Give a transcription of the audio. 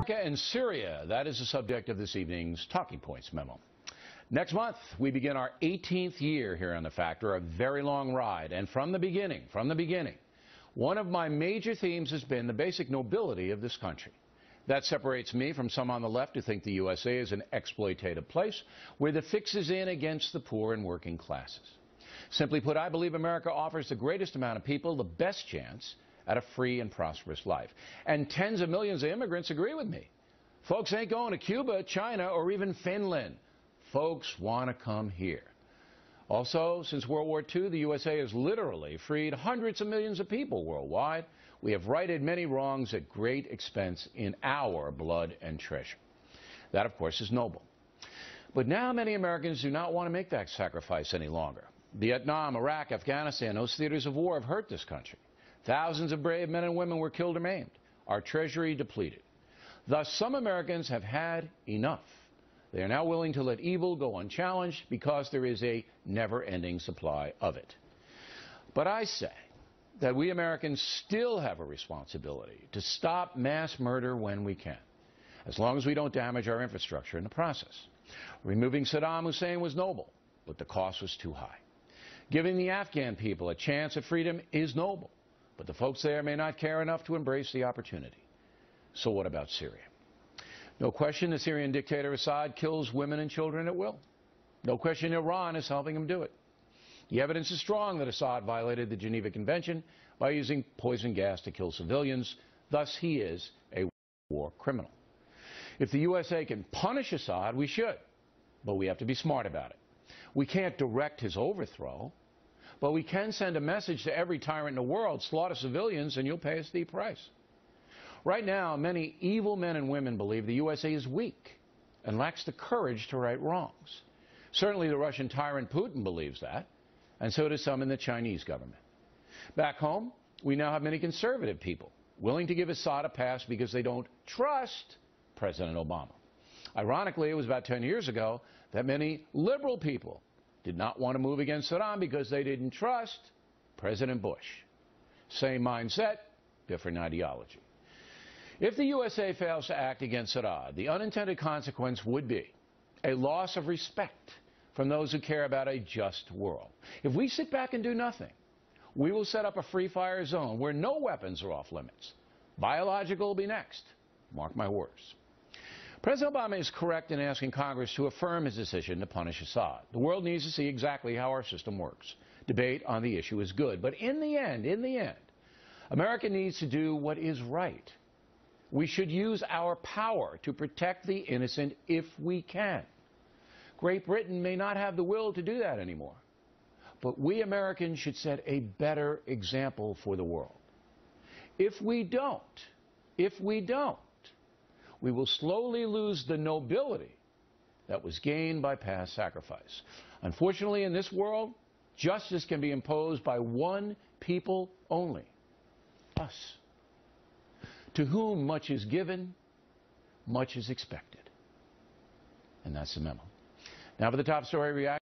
America and Syria. That is the subject of this evening's Talking Points memo. Next month, we begin our 18th year here on The Factor, a very long ride. And from the beginning, one of my major themes has been the basic nobility of this country. That separates me from some on the left who think the USA is an exploitative place where the fix is in against the poor and working classes. Simply put, I believe America offers the greatest amount of people the best chance at a free and prosperous life. And tens of millions of immigrants agree with me. Folks ain't going to Cuba, China, or even Finland. Folks want to come here. Also, since World War II, the USA has literally freed hundreds of millions of people worldwide. We have righted many wrongs at great expense in our blood and treasure. That, of course, is noble. But now many Americans do not want to make that sacrifice any longer. Vietnam, Iraq, Afghanistan, those theaters of war have hurt this country. Thousands of brave men and women were killed or maimed. Our treasury depleted. Thus, some Americans have had enough. They are now willing to let evil go unchallenged because there is a never-ending supply of it. But I say that we Americans still have a responsibility to stop mass murder when we can, as long as we don't damage our infrastructure in the process. Removing Saddam Hussein was noble, but the cost was too high. Giving the Afghan people a chance at freedom is noble, but the folks there may not care enough to embrace the opportunity. So what about Syria? No question the Syrian dictator Assad kills women and children at will. No question Iran is helping him do it. The evidence is strong that Assad violated the Geneva Convention by using poison gas to kill civilians. Thus, he is a war criminal. If the USA can punish Assad, we should, but we have to be smart about it. We can't direct his overthrow, but we can send a message to every tyrant in the world: slaughter civilians and you'll pay a steep price. Right now, many evil men and women believe the USA is weak and lacks the courage to right wrongs. Certainly the Russian tyrant Putin believes that, and so do some in the Chinese government. Back home, we now have many conservative people willing to give Assad a pass because they don't trust President Obama. Ironically, it was about 10 years ago that many liberal people did not want to move against Saddam because they didn't trust President Bush. Same mindset, different ideology. If the USA fails to act against Assad, the unintended consequence would be a loss of respect from those who care about a just world. If we sit back and do nothing, we will set up a free-fire zone where no weapons are off limits. Biological will be next. Mark my words. President Obama is correct in asking Congress to affirm his decision to punish Assad. The world needs to see exactly how our system works. Debate on the issue is good, but in the end, America needs to do what is right. We should use our power to protect the innocent if we can. Great Britain may not have the will to do that anymore, but we Americans should set a better example for the world. If we don't, we will slowly lose the nobility that was gained by past sacrifice. Unfortunately, in this world, justice can be imposed by one people only: us. To whom much is given, much is expected. And that's the memo. Now for the top story reaction.